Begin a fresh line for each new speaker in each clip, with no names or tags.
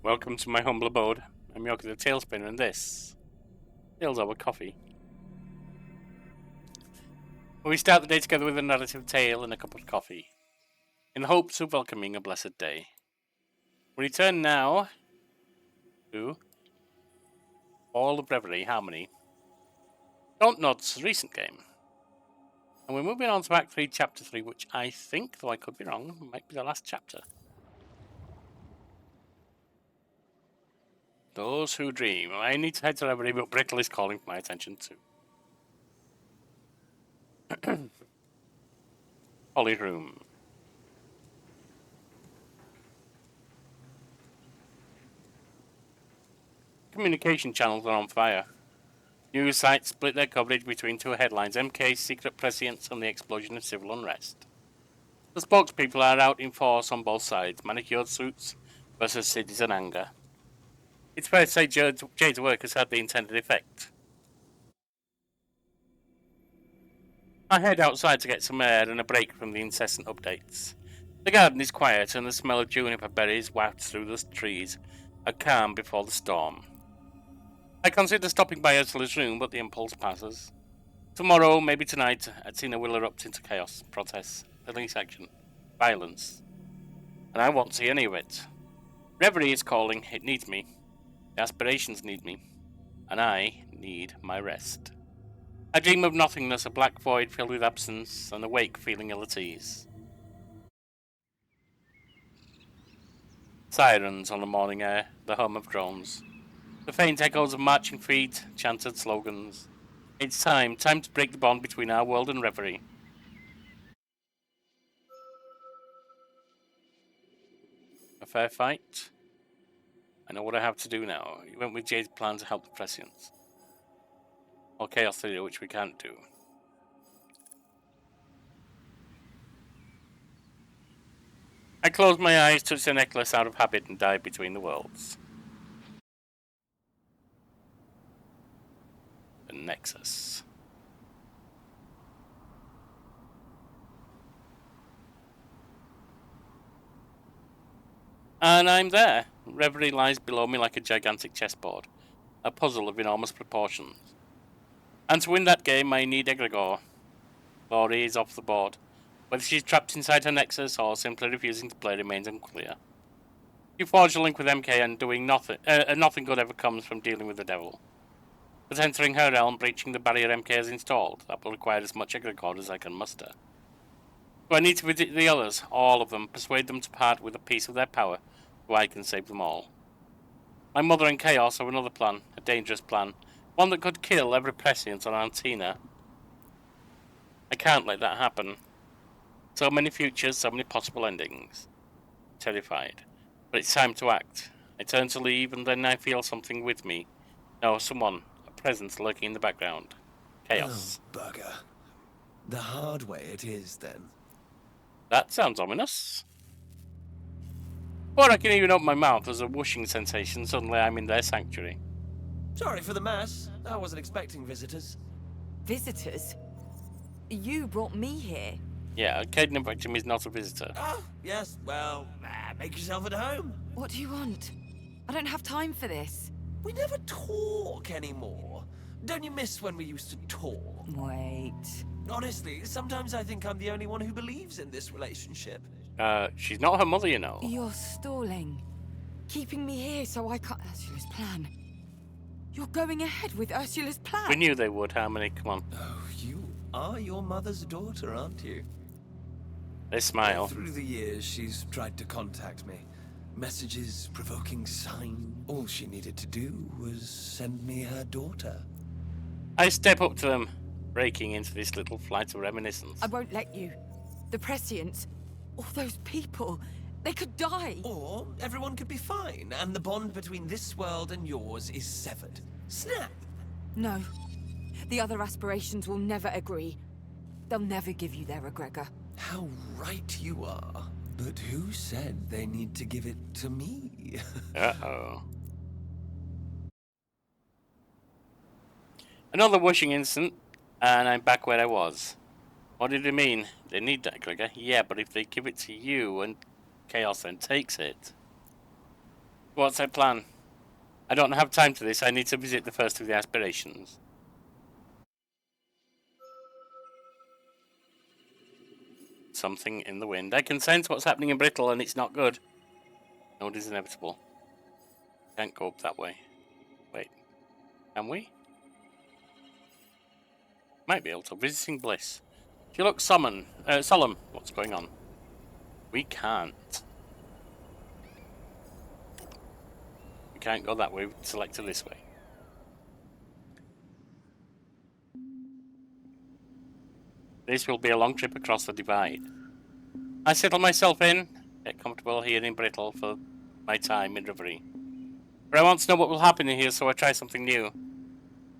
Welcome to my humble abode. I'm Yoki the Tailspinner, and this Tales Over Coffee. We start the day together with a narrative tale and a cup of coffee, in the hopes of welcoming a blessed day. We return now to all of Reverie Harmony, Dontnod's recent game. And we're moving on to Act 3, Chapter 3, which I think, though I could be wrong, might be the last chapter. Those who dream. I need to head to Reverie, but Brittle is calling for my attention too. Holly Room. Communication channels are on fire. News sites split their coverage between two headlines: MK's secret prescience and the explosion of civil unrest. The spokespeople are out in force on both sides, manicured suits versus citizen anger. It's fair to say Jade's work has had the intended effect. I head outside to get some air and a break from the incessant updates. The garden is quiet and the smell of juniper berries wafts through the trees, a calm before the storm. I consider stopping by Ursula's room, but the impulse passes. Tomorrow, maybe tonight, Athena will erupt into chaos, protests, police action, violence. And I won't see any of it. Reverie is calling, it needs me. The aspirations need me. And I need my rest. I dream of nothingness, a black void filled with absence, and awake feeling ill at ease. Sirens on the morning air, the hum of drones. The faint echoes of marching feet, chanted slogans. It's time to break the bond between our world and Reverie. A fair fight? I know what I have to do now. You went with Jade's plan to help the Prescients. Or Chaos Theory, which we can't do. I closed my eyes, touched the necklace out of habit, and dive between the worlds. The Nexus. And I'm there. Reverie lies below me like a gigantic chessboard, a puzzle of enormous proportions. And to win that game, I need Egregore. Laurie is off the board. Whether she's trapped inside her Nexus or simply refusing to play remains unclear. You forge a link with MK and doing nothing, nothing good ever comes from dealing with the devil. But entering her realm, breaching the barrier MK has installed, that will require as much Egregore as I can muster. So I need to visit the others, all of them, persuade them to part with a piece of their power, so I can save them all. My mother and Chaos have another plan, a dangerous plan, one that could kill every prescient on Antina. I can't let that happen. So many futures, so many possible endings. Terrified. But it's time to act. I turn to leave, and then I feel something with me. No, someone. A presence lurking in the background. Chaos.
Oh, bugger. The hard way it is, then.
That sounds ominous. Before I can even open my mouth, there's a whooshing sensation. Suddenly I'm in their sanctuary.
Sorry for the mess. I wasn't expecting visitors.
Visitors? You brought me here.
Yeah, a Caden victim is not a visitor.
Oh, yes, well, make yourself at home.
What do you want? I don't have time for this.
We never talk anymore. Don't you miss when we used to talk?
Wait.
Honestly, sometimes I think I'm the only one who believes in this relationship.
She's not her mother, you know.
You're stalling. Keeping me here so I can't... Ursula's plan. You're going ahead with Ursula's plan.
We knew they would, Harmony, come on.
Oh, you are your mother's daughter, aren't you?
They smile.
Through the years, she's tried to contact me. Messages, provoking sign. All she needed to do was send me her daughter.
I step up to them, breaking into this little flight of reminiscence.
I won't let you. The Prescients, all those people, they could die.
Or everyone could be fine, and the bond between this world and yours is severed. Snap!
No. The other aspirations will never agree. They'll never give you their egregor.
How right you are. But who said they need to give it to me?
Uh-oh. Another whooshing instant, and I'm back where I was. What did it mean? They need that, Gregor. Yeah, but if they give it to you and Chaos then takes it... What's our plan? I don't have time for this. I need to visit the first of the aspirations. Something in the wind. I can sense what's happening in Brittle, and it's not good. No, it is inevitable. Can't go up that way. Wait. Can we? Might be able to. Visiting Bliss. She looks solemn. What's going on? We can't. We can't go that way. We selected this way. This will be a long trip across the divide. I settle myself in, get comfortable here in Brittle for my time in Reverie. But I want to know what will happen in here, so I try something new.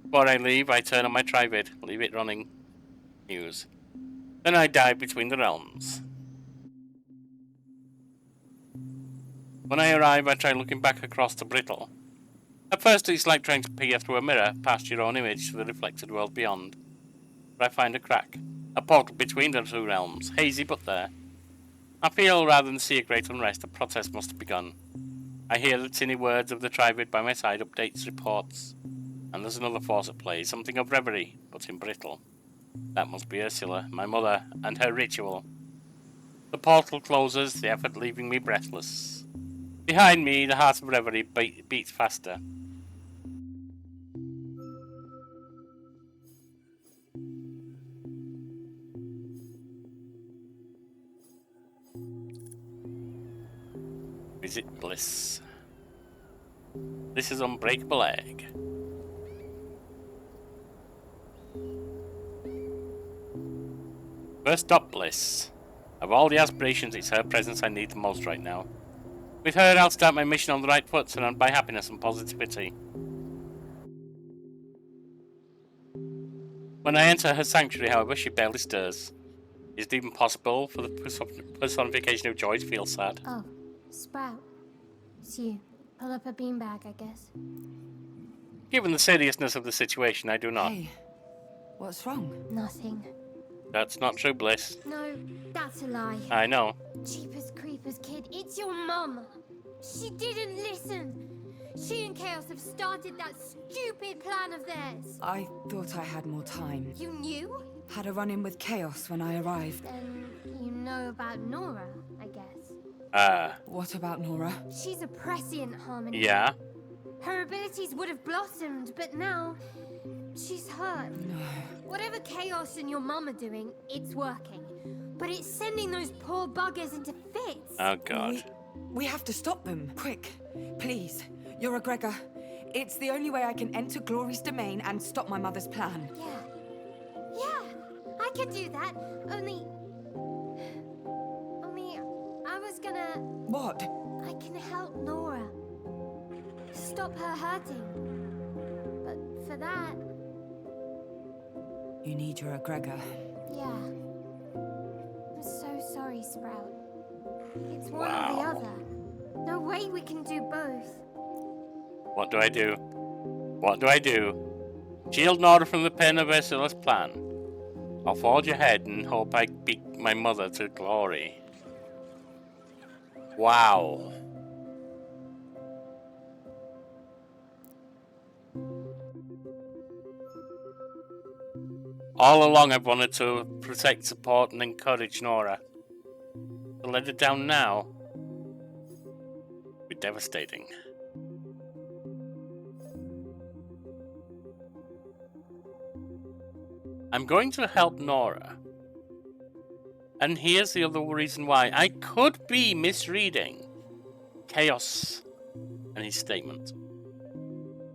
Before I leave, I turn on my Trivid, leave it running. News. Then I dive between the realms. When I arrive, I try looking back across to Brittle. At first, it's like trying to peer through a mirror past your own image to the reflected world beyond. But I find a crack. A portal between the two realms, hazy but there. I feel rather than see a great unrest, a protest must have begun. I hear the tinny words of the Trivid by my side, updates, reports. And there's another force at play, something of Reverie, but in Brittle. That must be Ursula, my mother, and her ritual. The portal closes, the effort leaving me breathless. Behind me, the heart of Reverie beats faster. Visit Bliss. This is Unbreakable Egg. First up, Bliss. Of all the aspirations, it's her presence I need the most right now. With her, I'll start my mission on the right foot, surrounded by happiness and positivity. When I enter her sanctuary, however, she barely stirs. Is it even possible for the personification of joy to feel sad?
Oh, Sprout. It's you. Pull up a beanbag, I guess.
Given the seriousness of the situation, I do not.
Hey, what's wrong?
Nothing.
That's not true, Bliss.
No, that's a lie.
I know.
Jeepers creepers, kid. It's your mum. She didn't listen. She and Chaos have started that stupid plan of theirs.
I thought I had more time.
You knew?
Had a run-in with Chaos when I arrived.
Then you know about Nora, I guess.
What about Nora?
She's a prescient Harmony.
Yeah.
Her abilities would have blossomed, but now she's hurt.
No.
Whatever Chaos and your mum are doing, it's working. But it's sending those poor buggers into fits.
Oh, God.
We have to stop them. Quick. Please. You're a Gregor. It's the only way I can enter Glory's domain and stop my mother's plan.
Yeah, I can do that. Only I was gonna...
What?
I can help Nora. Stop her hurting. But for that...
You need your Gregor.
Yeah. I'm so sorry, Sprout. It's one or the other. No way we can do both.
What do I do? What do I do? Shield Nora from the pen of Ursula's plan. I'll forge ahead and hope I beat my mother to glory. Wow. All along I've wanted to protect, support and encourage Nora. To let her down now would be devastating. I'm going to help Nora. And here's the other reason why. I could be misreading Chaos and his statement.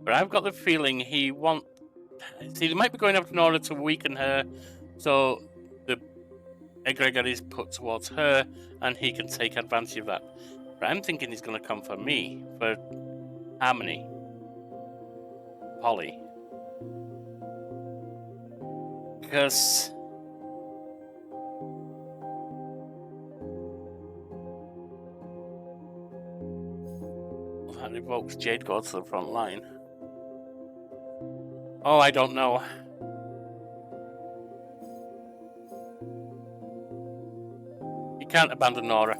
But I've got the feeling he wants... See, they might be going after Nora to weaken her, so the egregor is put towards her, and he can take advantage of that. But I'm thinking he's going to come for me, for Harmony. Polly. Because... well, that evokes Jade God to the front line. Oh, I don't know. You can't abandon Nora.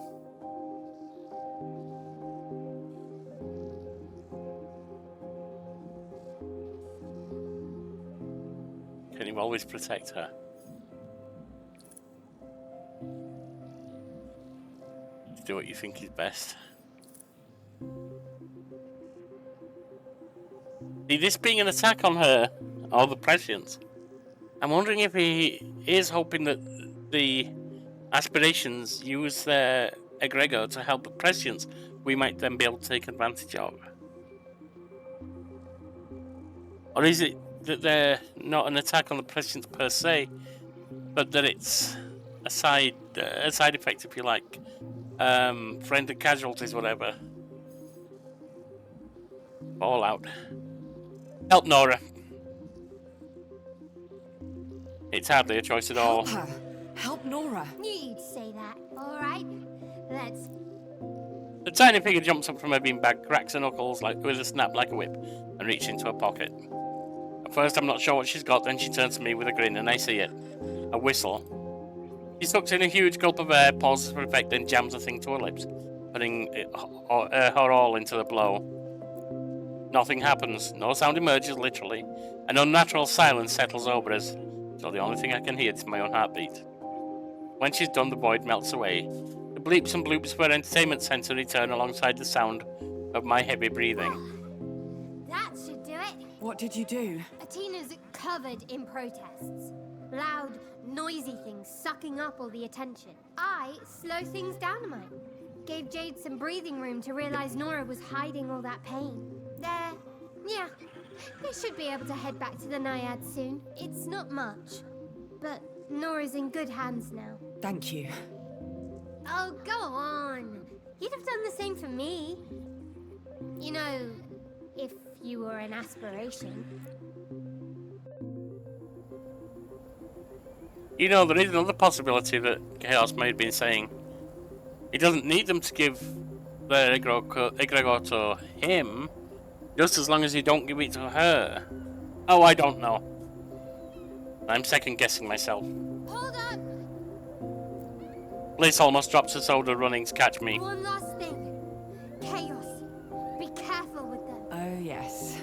Can you always protect her? Do what you think is best. See, this being an attack on her, or the Prescience, I'm wondering if he is hoping that the aspirations use their egregor to help the Prescience we might then be able to take advantage of. Or is it that they're not an attack on the Prescience per se, but that it's a side effect, if you like, friendly casualties, whatever. Fallout. Help Nora. It's hardly a choice at all.
Help her. Help Nora.
Knew you'd say that. All right, let's.
The tiny figure jumps up from her beanbag, cracks her knuckles with a snap like a whip, and reaches into her pocket. At first, I'm not sure what she's got, then she turns to me with a grin, and I see it. A whistle. She sucks in a huge gulp of air, pauses for effect, then jams the thing to her lips, putting her all into the blow. Nothing happens. No sound emerges, literally. An unnatural silence settles over us, so the only thing I can hear is my own heartbeat. When she's done, the void melts away. The bleeps and bloops of her entertainment center return alongside the sound of my heavy breathing.
That should do it.
What did you do?
Atina's covered in protests. Loud, noisy things sucking up all the attention. I slow things down a mite. Gave Jade some breathing room to realize Nora was hiding all that pain. Yeah. They should be able to head back to the Naiad soon. It's not much, but Nora's in good hands now.
Thank you.
Oh, go on. You'd have done the same for me. You know, if you were an aspiration.
You know, there is another possibility that Chaos may have been saying. He doesn't need them to give their egregor to him, just as long as you don't give it to her. Oh, I don't know. I'm second-guessing myself.
Hold up!
Bliss almost drops her soda running to catch me.
One last thing. Chaos. Be careful with them.
Oh, yes.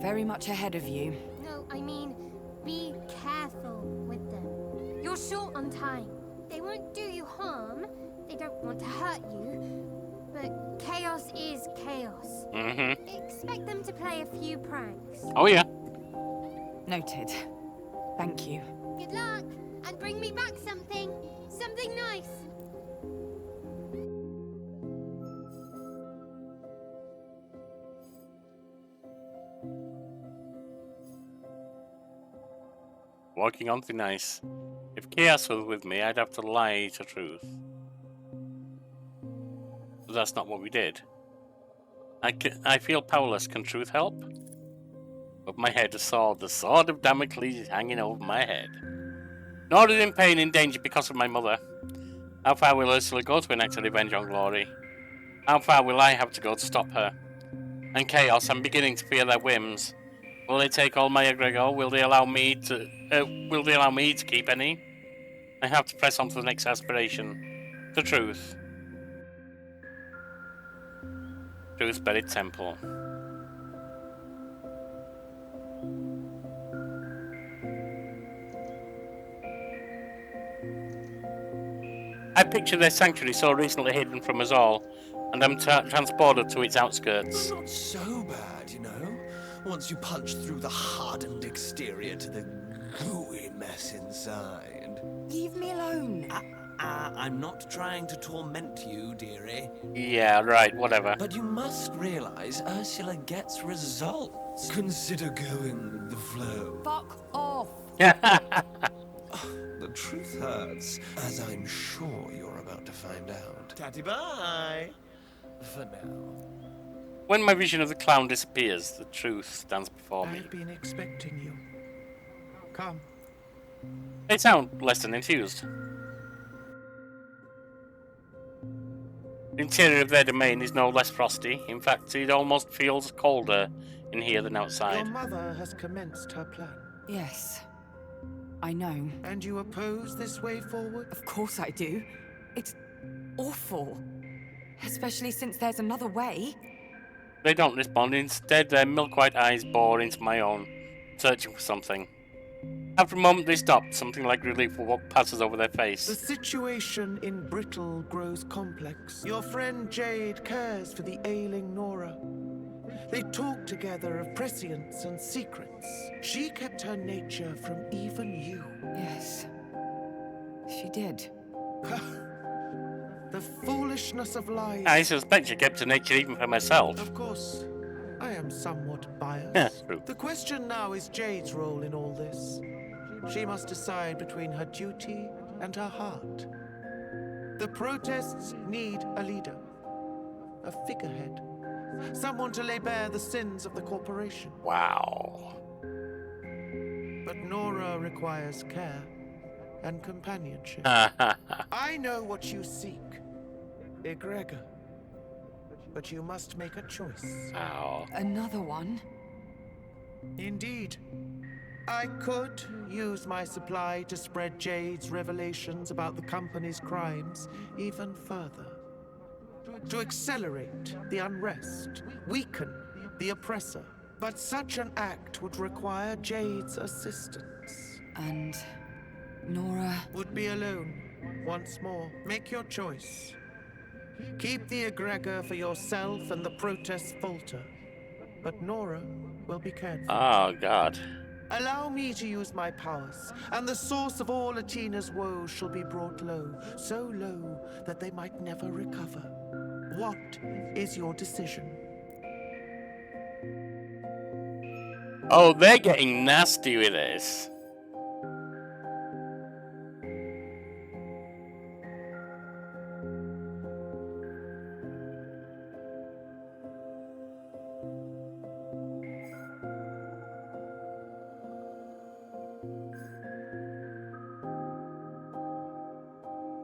Very much ahead of you.
No, I mean, be careful with them. You're short on time. They won't do you harm. They don't want to hurt you. But chaos is chaos.
Mm-hmm.
Expect them to play a few pranks.
Oh, yeah.
Noted. Thank you.
Good luck, and bring me back something. Something nice.
Walking on thin ice. If Chaos was with me, I'd have to lie to truth. But that's not what we did. I feel powerless. Can truth help? Above my head, a sword. The sword of Damocles is hanging over my head. Nor is in pain, in danger because of my mother. How far will Ursula go to enact a revenge on Glory? How far will I have to go to stop her? And Chaos, I'm beginning to fear their whims. Will they take all my egregor? Will they allow me to keep any? I have to press on to the next aspiration. The truth. Truth's buried temple. I picture their sanctuary so recently hidden from us all, and I'm transported to its outskirts.
Not so bad, you know. Once you punch through the hardened exterior to the gooey mess inside.
Leave me alone.
I'm not trying to torment you, dearie.
Yeah, right, whatever.
But you must realize Ursula gets results. Consider going with the flow.
Fuck off.
The truth hurts, as I'm sure you're about to find out. Tatty bye! For now.
When my vision of the clown disappears, the truth stands before me.
I've been expecting you. Come.
They sound less than enthused. The interior of their domain is no less frosty. In fact, it almost feels colder in here than
Your
outside.
mother has commenced her plan.
Yes. I know.
And you oppose this way forward?
Of course I do. It's awful. Especially since there's another way.
They don't respond. Instead, their milk-white eyes bore into my own, searching for something. After a moment, they stopped. Something like relief for what passes over their
The
face.
situation in Brittle grows complex. Your friend Jade cares for the ailing Nora. They talk together of prescience and secrets. She kept her nature from even you.
Yes. She did.
The foolishness of lies.
I suspect she kept her nature even for myself.
Of course, I am somewhat biased.
Yeah, true.
The question now is Jade's role in all this. She must decide between her duty and her heart. The protests need a leader, a figurehead, someone to lay bare the sins of the corporation.
Wow.
But Nora requires care and companionship. I know what you seek, Egregor. But you must make a choice.
Wow.
Another one?
Indeed. I could use my supply to spread Jade's revelations about the company's crimes even further. To accelerate the unrest, weaken the oppressor. But such an act would require Jade's assistance.
And Nora?
Would be alone once more. Make your choice. Keep the egregor for yourself and the protests falter. But Nora will be cared for.
Oh, God.
Allow me to use my powers, and the source of all Atina's woes shall be brought low, so low that they might never recover. What is your decision?
Oh, they're getting nasty with this.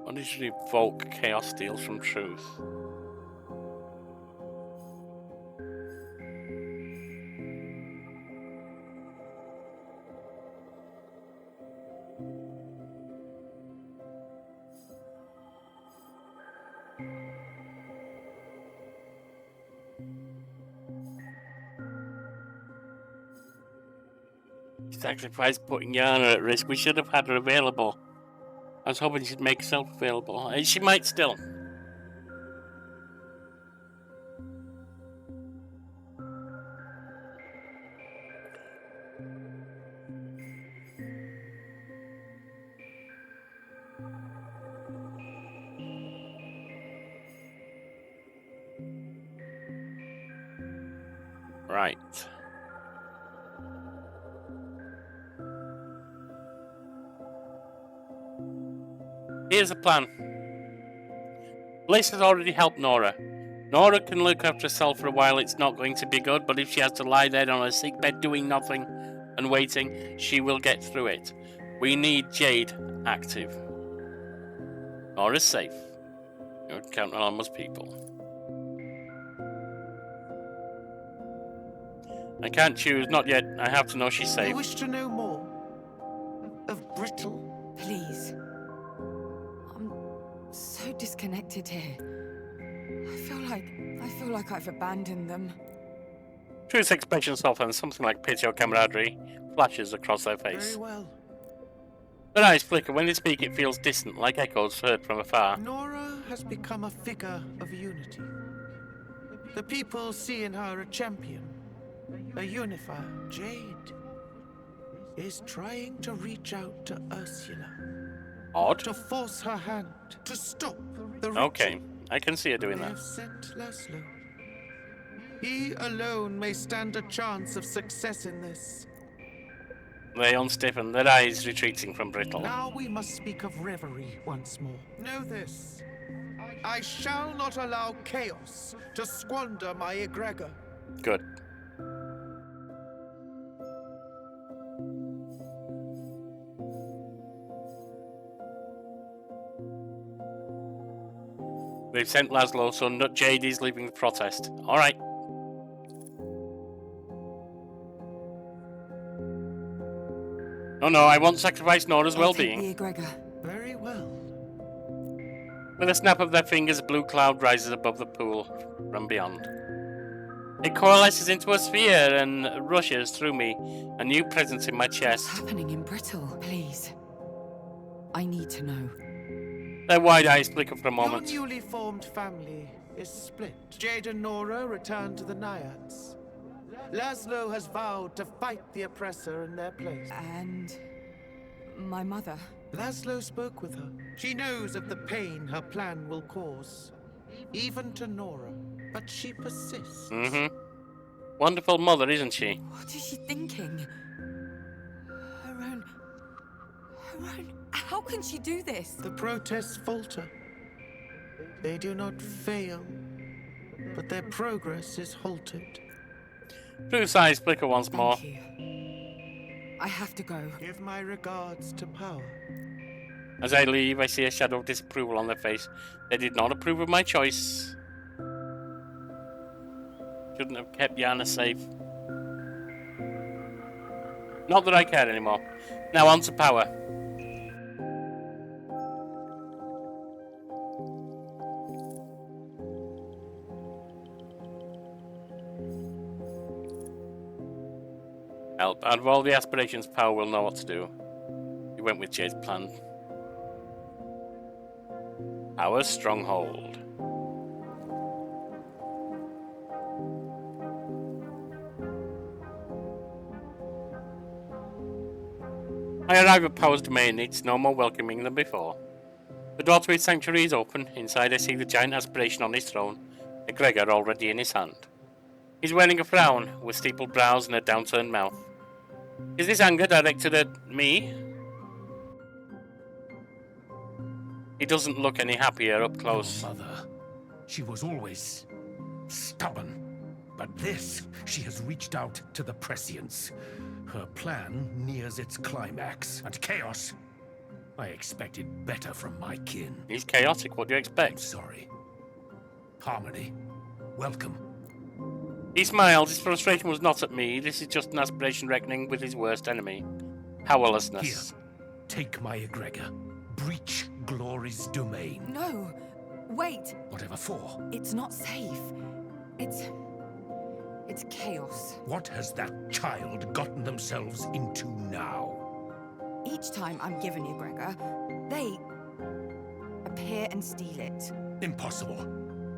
What did you evoke? Chaos steals from truth. Sacrifice putting Yana at risk. We should have had her available. I was hoping she'd make herself available. And she might still. Right. Here's the plan. Bliss has already helped Nora. Nora can look after herself for a while. It's not going to be good, but if she has to lie there on her sickbed doing nothing and waiting, she will get through it. We need Jade active. Nora's safe. You're counting on most people. I can't choose, not yet. I have to know she's
You
safe.
wish to know more? Of Brittle?
Please. I'm so disconnected here. I feel like I've abandoned them.
Truth's expression softens, something like pity or camaraderie flashes across their
Very
face.
well.
Their eyes flicker. When they speak, it feels distant, like echoes heard from afar.
Nora has become a figure of unity. The people see in her a champion, a unifier. Jade is trying to reach out to Ursula,
Odd.
to force her hand, to stop the
Okay, I can see her doing
They
that.
have sent Laszlo. He alone may stand a chance of success in this.
They unstiffen, their eyes retreating from Brittle.
Now we must speak of Reverie once more. Know this. I shall not allow chaos to squander my egregor.
Good. They've sent Laszlo, so not Jade is leaving the protest. Alright. No, I won't sacrifice Nora's
I'll take
well-being.
the egregor.
Very well.
With a snap of their fingers, a blue cloud rises above the pool from beyond. It coalesces into a sphere and rushes through me, a new presence in my
What's
chest.
happening in Brittle? Please. I need to know.
Their wide eyes flicker for a
Your
moment.
newly formed family is split. Jade and Nora return to the Naiads. Laszlo has vowed to fight the oppressor in their place.
And my mother.
Laszlo spoke with her. She knows of the pain her plan will cause, even to Nora, but she persists.
Wonderful mother, isn't she?
What is she thinking? Her own... How can she do this?
The protests falter. They do not fail, but their progress is halted.
Bruce's eyes flicker once more.
Thank you. I have to go.
Give my regards to Power.
As I leave, I see a shadow of disapproval on their face. They did not approve of my choice. Shouldn't have kept Yana safe. Not that I care anymore. Now on to Power. Out of all the aspirations, Power will know what to do. He went with Jade's plan. Power's stronghold. I arrive at Power's domain. It's no more welcoming than before. The door to his sanctuary is open. Inside I see the giant aspiration on his throne, a Gregor already in his hand. He's wearing a frown, with steepled brows and a downturned mouth. Is this anger directed at me? He doesn't look any happier up close.
Your mother, she was always stubborn. But this, she has reached out to the prescience. Her plan nears its climax. And chaos, I expected better from my kin.
He's chaotic, what do you
I'm
expect?
sorry. Harmony, welcome.
He smiled. His frustration was not at me. This is just an aspiration reckoning with his worst enemy. Powerlessness.
Here, take my egregor. Breach Glory's domain.
No. Wait.
Whatever for.
It's not safe. It's chaos.
What has that child gotten themselves into now?
Each time I'm given Egregor, they appear and steal it.
Impossible.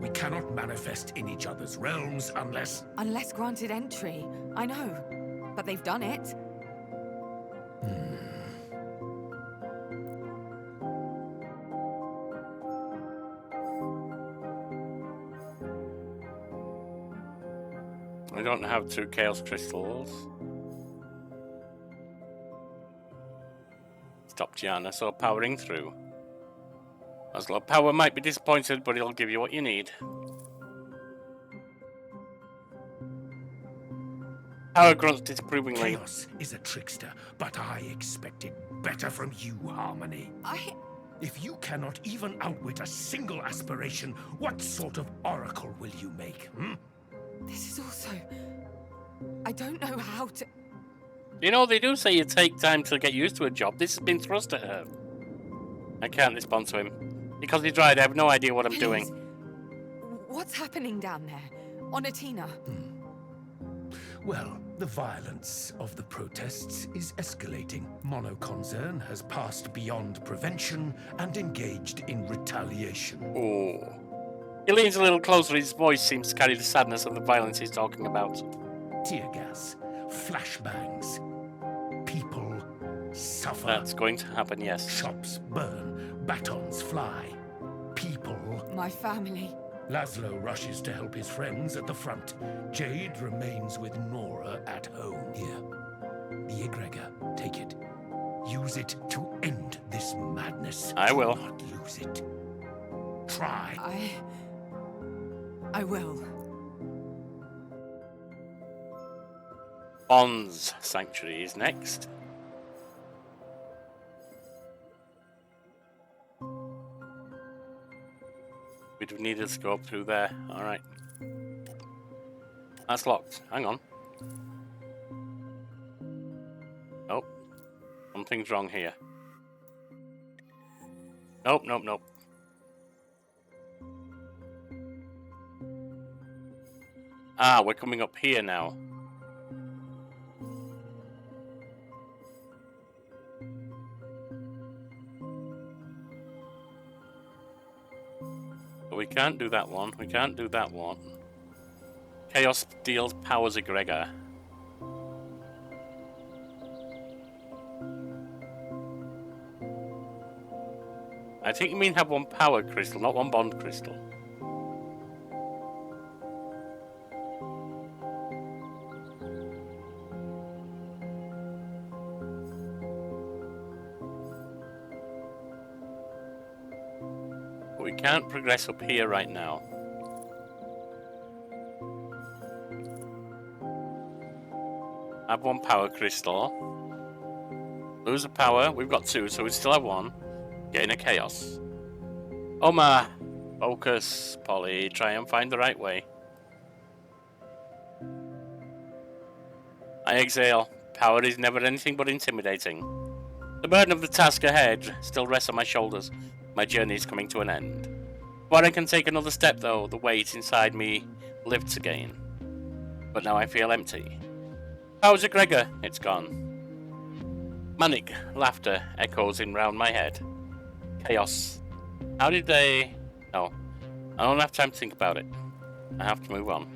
We cannot manifest in each other's realms unless...
Unless granted entry. I know. But they've done it.
I don't have 2 chaos crystals. Stop Gianna, so powering through. Oslo Power might be disappointed, but it'll give you what you need. Power grunts disapprovingly.
Chaos is a trickster, but I expected better from you, Harmony. If you cannot even outwit a single aspiration, what sort of oracle will you make,
This is also... I don't know how to...
You know, they do say you take time to get used to a job. This has been thrust at her. I can't respond to him. Because he's right, I have no idea what I'm doing.
What's happening down there? On Atina?
Well, the violence of the protests is escalating. Mono Konzern has passed beyond prevention and engaged in retaliation.
Oh. He leans a little closer, his voice seems to carry the sadness of the violence he's talking about.
Tear gas, flashbangs, people suffer.
That's going to happen, yes.
Shops burn, batons fly, people...
My family.
Laszlo rushes to help his friends at the front. Jade remains with Nora at home. Here, the egregor, take it. Use it to end this madness.
I will.
Do not lose it. Try.
I will.
Bond's Sanctuary is next. We'd have needed to go up through there. Alright. That's locked. Hang on. Nope. Something's wrong here. Nope, nope, nope. Ah, we're coming up here now. But we can't do that one. We can't do that one. Chaos deals powers egregor. I think you mean have one power crystal, not one bond crystal. But we can't progress up here right now. Have one power crystal. Lose a power. We've got two, so we still have one. Gain a chaos. Oma! Focus, Polly. Try and find the right way. I exhale. Power is never anything but intimidating. The burden of the task ahead still rests on my shoulders. My journey is coming to an end. Before I can take another step, though, the weight inside me lifts again. But now I feel empty. Power's egregor. It's gone. Manic laughter echoes in round my head. Chaos. How did they... No. I don't have time to think about it. I have to move on.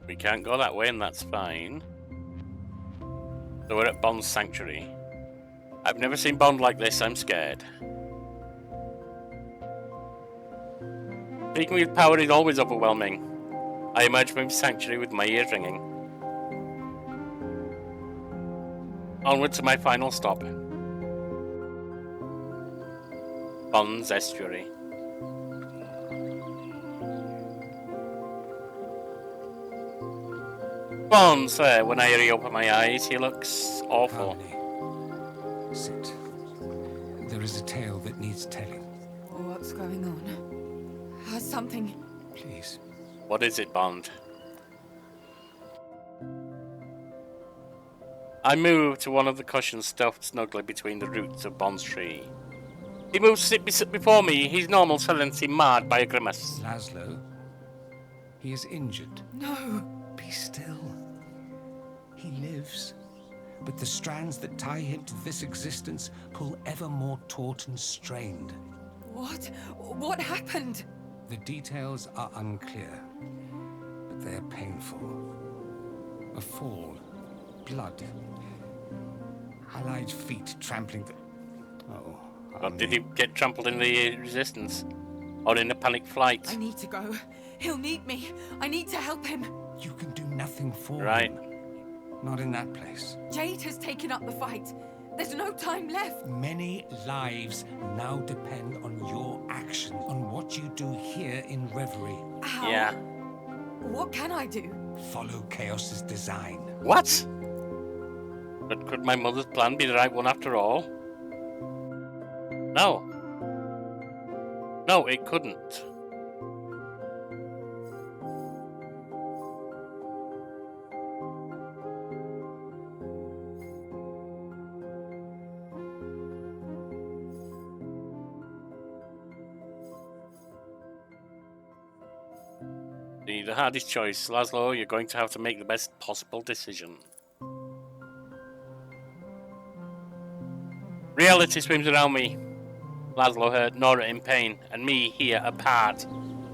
We can't go that way, and that's fine. So we're at Bond's sanctuary. I've never seen Bond like this. I'm scared. Speaking with power is always overwhelming. I emerge from his sanctuary with my ears ringing. Onward to my final stop. Bond's estuary. Bond, sir, when I reopen my eyes, he looks awful.
Harmony. Sit. There is a tale that needs telling.
What's going on? Has something...
Please.
What is it, Bond? I move to one of the cushions stuffed snugly between the roots of Bond's tree. He moves to sit before me, his normal serenity marred by a grimace.
Laszlo. He is injured.
No.
Be still. He lives. But the strands that tie him to this existence pull ever more taut and strained.
What? What happened?
The details are unclear, but they are painful. A fall, blood, allied feet trampling the... Oh,
Or did he get trampled in the resistance? Or in a panic flight?
I need to go. He'll need me. I need to help him.
You can do nothing for
Right.
him. Not in that place.
Jade has taken up the fight. There's no time left.
Many lives now depend on your action, on what you do here in Reverie.
How?
Yeah.
What can I do?
Follow Chaos's design.
What? But could my mother's plan be the right one after all? No. No, it couldn't. The hardest choice. Laszlo, you're going to have to make the best possible decision. Reality swims around me. Laszlo hurt, Nora in pain, and me here apart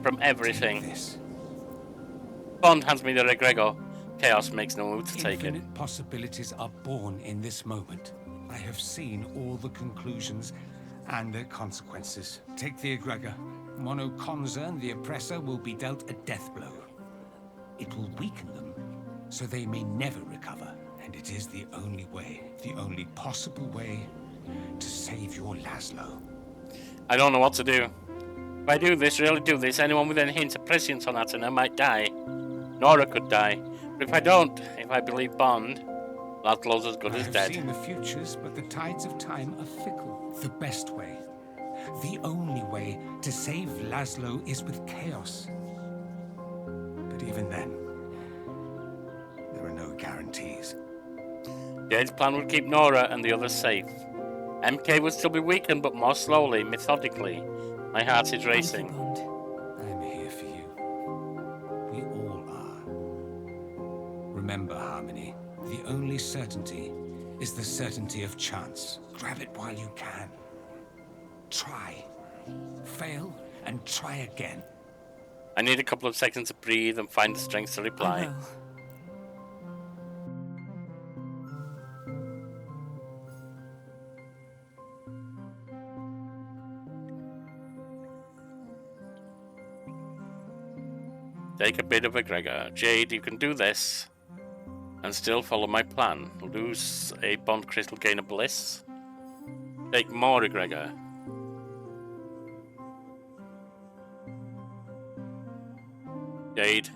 from everything.
Take this.
Bond hands me the egregor. Chaos makes no move to take it.
Infinite possibilities are born in this moment. I have seen all the conclusions and their consequences. Take the egregor. Mono Konzern, the oppressor, will be dealt a death blow. It will weaken them, so they may never recover. And it is the only way, the only possible way, to save your Laszlo.
I don't know what to do. If I do this, really do this, anyone with any hint of prescience on Atena might die. Nora could die. But if I don't, if I believe Bond, Laszlo's as good
I
as
have
dead.
seen the futures, but the tides of time are fickle. The best way, the only way to save Laszlo is with chaos. But even then, there are no guarantees.
Jade's plan would keep Nora and the others safe. MK would still be weakened, but more slowly, methodically. My heart is
Thank you,
racing.
Bond.
I'm here for you. We all are. Remember, Harmony, the only certainty is the certainty of chance. Grab it while you can. Try. Fail, and try again.
I need a couple of seconds to breathe and find the strength to
I
reply.
will.
Take a bit of a Gregor. Jade, you can do this and still follow my plan. Lose a bond crystal, gain a bliss. Take more Gregor. Jade,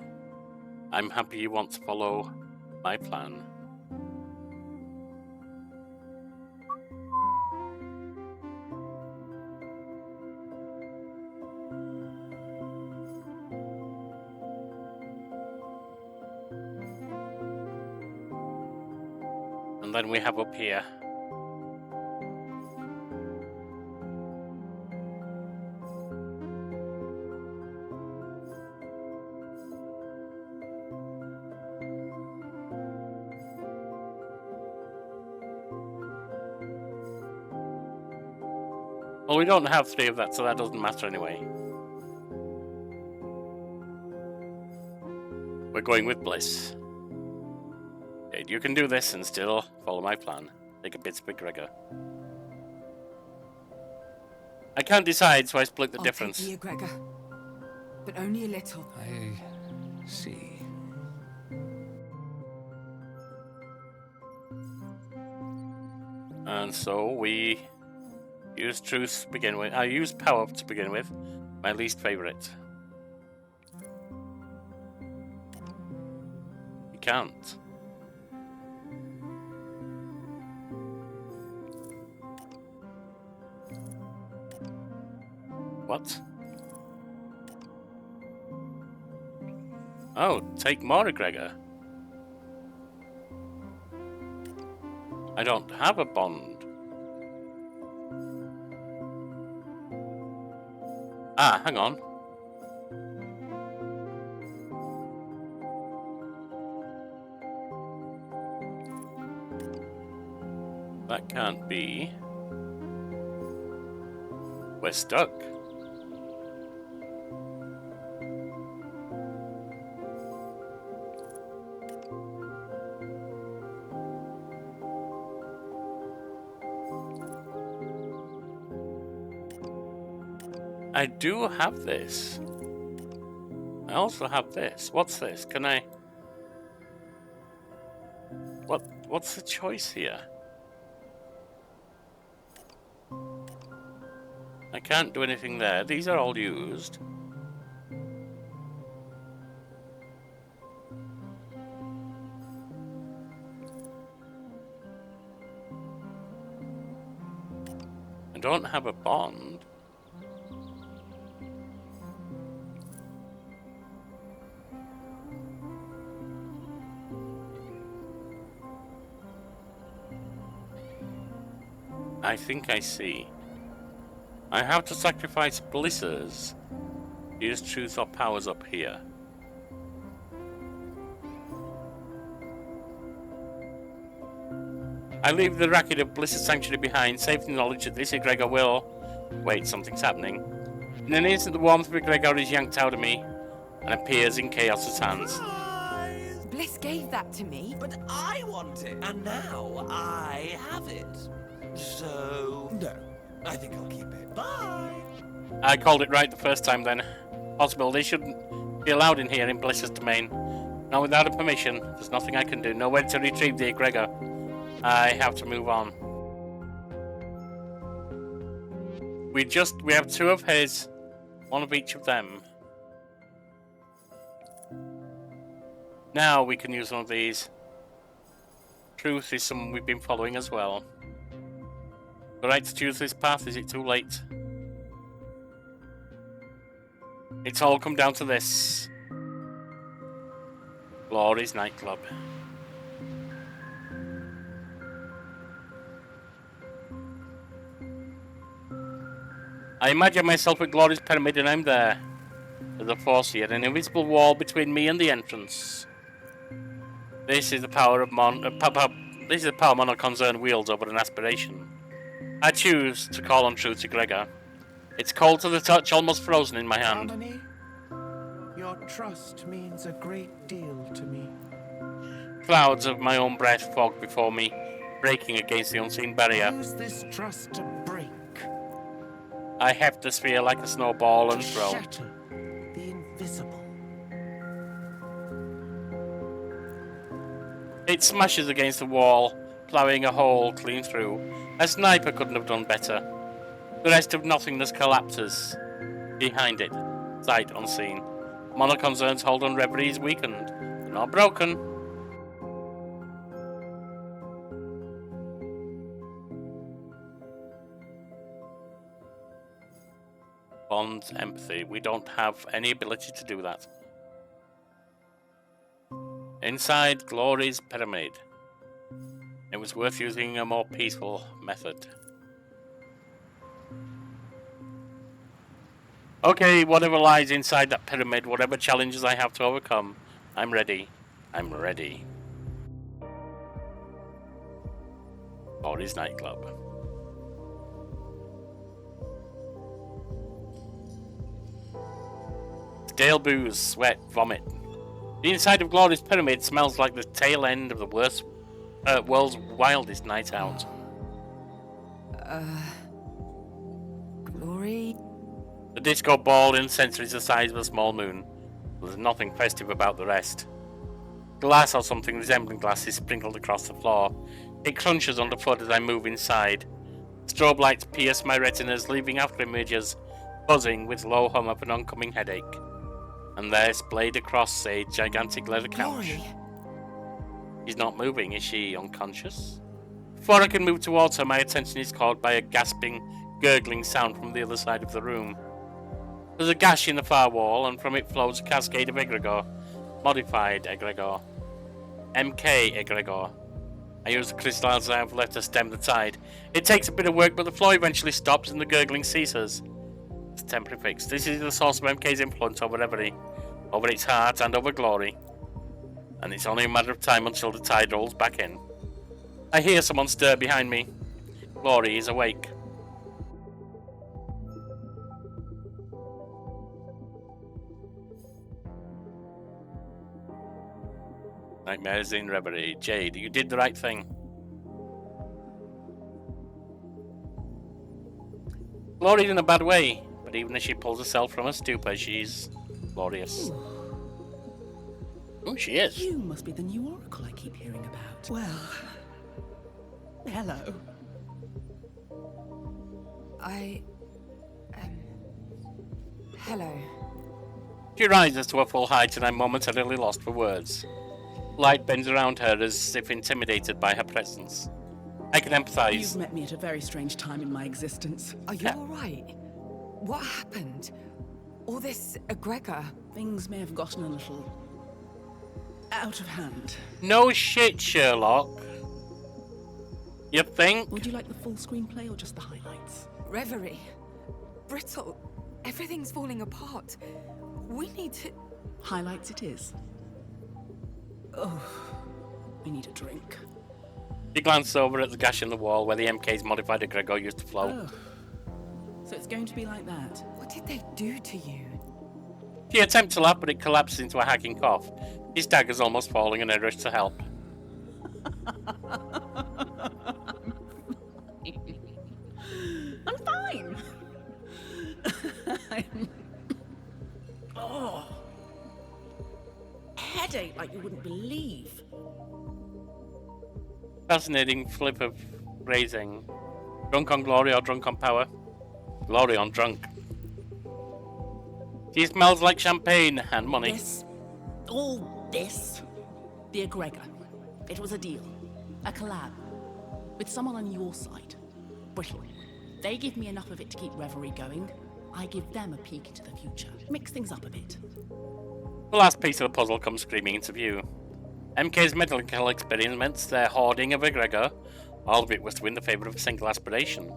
I'm happy you want to follow my plan. And then we have up here. Well, we don't have 3 of that, so that doesn't matter anyway. We're going with Bliss. Jade, you can do this and still follow my plan. Take a bit of Gregor. I can't decide, so I split the
I'll
difference.
take the egregor, but only a little.
I see.
And so we use truth to begin with. I use power to begin with. My least favorite. You can't. What? Oh, take more Gregor. I don't have a bond. Ah, hang on. That can't be. We're stuck. I do have this. I also have this. What's this? Can I... What's the choice here? I can't do anything there. These are all used. I don't have a bond. I think I see. I have to sacrifice blissers. Use truth or powers up here. I leave the racket of Bliss Sanctuary behind, safe in the knowledge that this egregor will... Wait, something's happening. In an instant, the warmth of egregor is yanked out of me and appears in Chaos's hands.
Bliss gave that to me.
But I want it, and now I have it. So, no, I think I'll keep it. Bye!
I called it right the first time then. Possible they shouldn't be allowed in here in Bliss's domain. Not without a permission. There's nothing I can do. Nowhere to retrieve the egregor. I have to move on. We have 2 of his, 1 of each of them. Now we can use one of these. Truth is someone we've been following as well. The right to choose this path, is it too late? It's all come down to this. Glory's nightclub. I imagine myself at Glory's pyramid and I'm there. There's a force here, an invisible wall between me and the entrance. This is the power of this is the power Mono Konzern wields over an aspiration. I choose to call on truth to Gregor. It's cold to the touch, almost frozen in my hand.
Harmony, your trust means a great deal to me.
Clouds of my own breath fog before me, breaking against the unseen barrier.
Use this trust to break.
I heft the sphere like a snowball and
To
throw.
shatter the invisible.
It smashes against the wall, ploughing a hole clean through. A sniper couldn't have done better. The rest of nothingness collapses. Behind it, sight unseen. Mono Konzern's hold on Reverie is weakened, but not broken. Bond's empathy. We don't have any ability to do that. Inside Glory's pyramid. It was worth using a more peaceful method. Okay, whatever lies inside that pyramid, whatever challenges I have to overcome, I'm ready. I'm ready. Glory's nightclub. Stale booze, sweat, vomit. The inside of Glory's pyramid smells like the tail end of the world's wildest night out.
Glory?
The disco ball incense is the size of a small moon. There's nothing festive about the rest. Glass or something resembling glass is sprinkled across the floor. It crunches underfoot as I move inside. Strobe lights pierce my retinas, leaving after images buzzing with low hum of an oncoming headache. And there, splayed across a gigantic leather couch.
Glory?
She's not moving, is she unconscious? Before I can move towards her, my attention is caught by a gasping, gurgling sound from the other side of the room. There's a gash in the far wall, and from it flows a cascade of egregore. Modified egregore. MK egregore. I use the crystals I have left to stem the tide. It takes a bit of work, but the flow eventually stops and the gurgling ceases. It's a temporary fix. This is the source of MK's influence over Reverie, over its heart and over Glory. And it's only a matter of time until the tide rolls back in. I hear someone stir behind me. Glory is awake. Nightmares in Reverie. Jade, you did the right thing. Glory's in a bad way, but even as she pulls herself from her stupor, she's glorious. Oh, she is.
You must be the new oracle I keep hearing about. Well, hello.
Hello.
She rises to her full height and I'm momentarily lost for words. Light bends around her as if intimidated by her presence. I can empathize.
You've met me at a very strange time in my existence.
Are you alright? What happened? All this egregor?
Things may have gotten a little out of hand.
No shit, Sherlock. You think?
Would you like the full screenplay or just the highlights?
Reverie. Brittle. Everything's falling apart. We need to...
Highlights it is. Oh, I need a drink.
She glances over at the gash in the wall where the MK's modified egregore used to flow.
Oh, so it's going to be like that.
What did they do to you?
She attempts to laugh, but it collapses into a hacking cough. She staggers, almost falling, and I rush to help.
I'm fine. Oh, headache like you wouldn't believe.
Fascinating flip of phrasing. Drunk on glory or drunk on power? Glory on drunk. She smells like champagne and money.
All this, the egregor. It was a deal, a collab, with someone on your side. Brittle. They give me enough of it to keep Reverie going. I give them a peek into the future. Mix things up a bit.
The last piece of the puzzle comes screaming into view. MK's medical experiments, their hoarding of egregor, all of it was to win the favour of a single aspiration.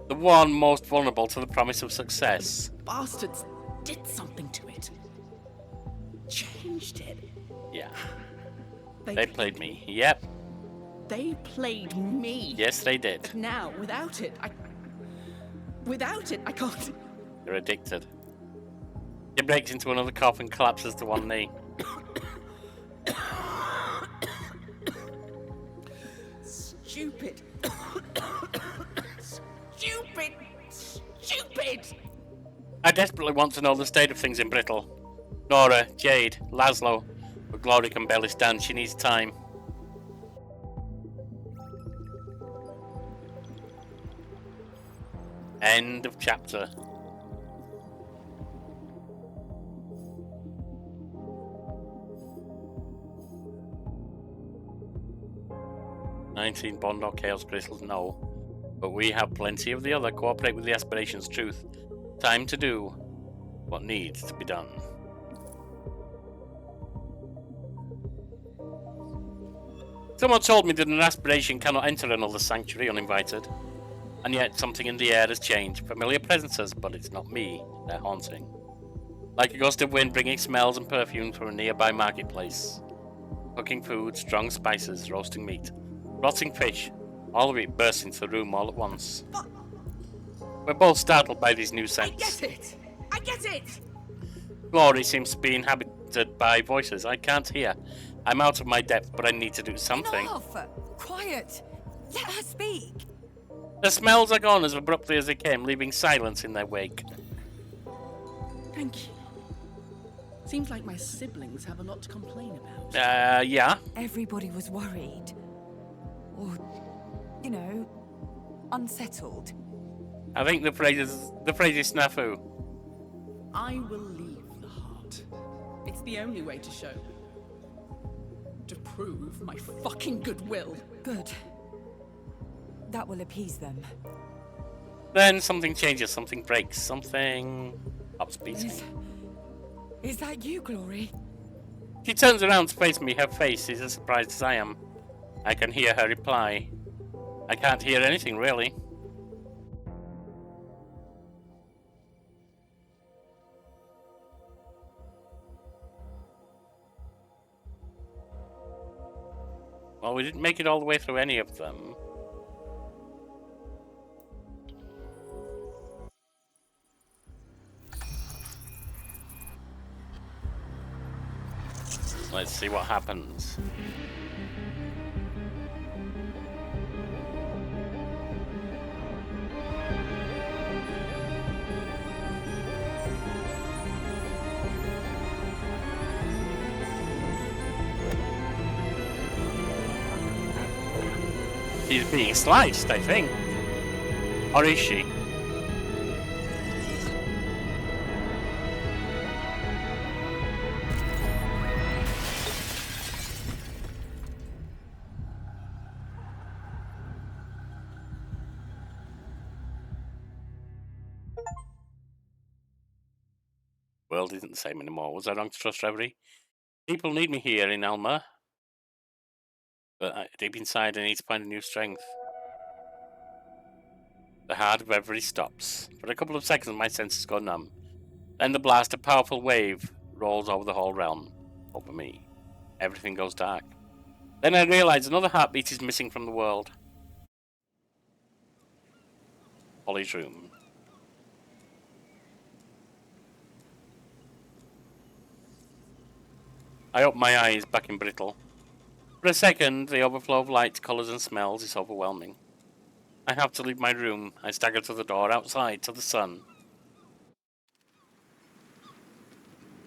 The one most vulnerable to the promise of success.
Bastards did something to it. Changed it.
Yeah. They played me. Yep.
They played me.
Yes, they did.
But now, without it, I can't.
You're addicted. He breaks into another cough and collapses to one knee.
Stupid. Stupid.
I desperately want to know the state of things in Brittle. Nora, Jade, Laszlo. But Glory can barely stand. She needs time. End of chapter. "19 Bond or Chaos Crystals, no. But we have plenty of the other. Cooperate with the aspirations, truth. Time to do what needs to be done." Someone told me that an aspiration cannot enter another sanctuary uninvited. And yet something in the air has changed. Familiar presences, but it's not me they're haunting. Like a gust of wind bringing smells and perfumes from a nearby marketplace. Cooking food, strong spices, roasting meat, rotting fish, all of it burst into the room all at once.
But
We're both startled by these new scents.
I get it!
Glory seems to be inhabited by voices I can't hear. I'm out of my depth, but I need to do something.
Enough! Quiet! Let her speak!
The smells are gone as abruptly as they came, leaving silence in their wake.
Thank you. Seems like my siblings have a lot to complain about.
Yeah?
Everybody was worried. Or, you know, unsettled.
I think the phrase is snafu.
I will leave the heart. It's the only way to show. To prove my fucking goodwill.
Good. That will appease them.
Then something changes, something breaks, something stops beating.
Is that you, Glory?
She turns around to face me. Her face is as surprised as I am. I can hear her reply. I can't hear anything, really. Well, we didn't make it all the way through any of them. Let's see what happens. She's being sliced, I think. Or is she? World isn't the same anymore. Was I wrong to trust Reverie? People need me here in Elma. But deep inside I need to find a new strength. The heart of Reverie stops. For a couple of seconds my senses go numb. Then the blast, a powerful wave, rolls over the whole realm. Over me. Everything goes dark. Then I realize another heartbeat is missing from the world. Holly's room. I open my eyes back in Brittle. For a second, the overflow of light, colours and smells is overwhelming. I have to leave my room. I stagger to the door outside to the sun.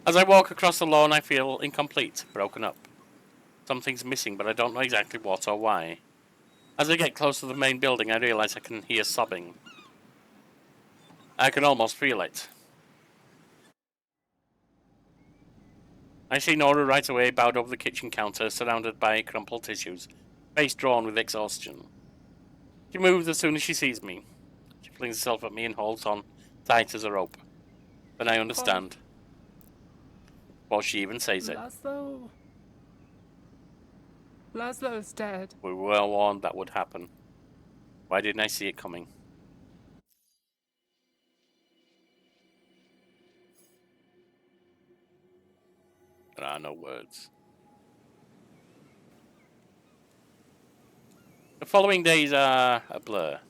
As I walk across the lawn, I feel incomplete, broken up. Something's missing, but I don't know exactly what or why. As I get close to the main building, I realise I can hear sobbing. I can almost feel it. I see Nora right away, bowed over the kitchen counter, surrounded by crumpled tissues, face drawn with exhaustion. She moves as soon as she sees me. She flings herself at me and holds on, tight as a rope. Then I understand. Before she even says it.
Laszlo's dead.
We were warned that would happen. Why didn't I see it coming? There are no words. The following days are a blur.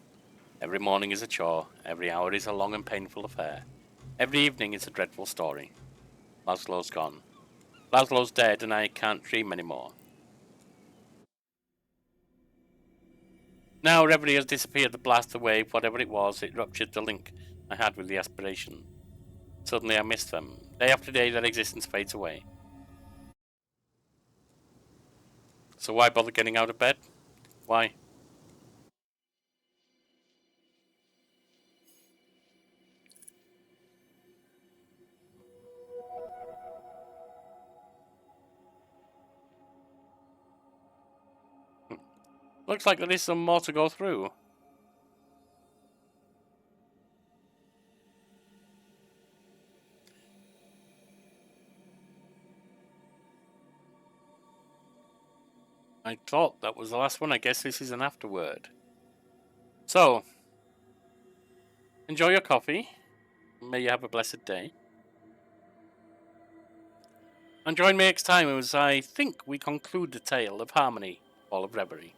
Every morning is a chore. Every hour is a long and painful affair. Every evening is a dreadful story. Laszlo's gone. Laszlo's dead and I can't dream anymore. Now Reverie has disappeared. The blast, the wave, whatever it was, it ruptured the link I had with the aspiration. Suddenly I miss them. Day after day their existence fades away. So why bother getting out of bed? Why? Looks like there is some more to go through. I thought that was the last one. I guess this is an afterword. So, enjoy your coffee. May you have a blessed day. And join me next time as I think we conclude the tale of Harmony, Fall of Reverie.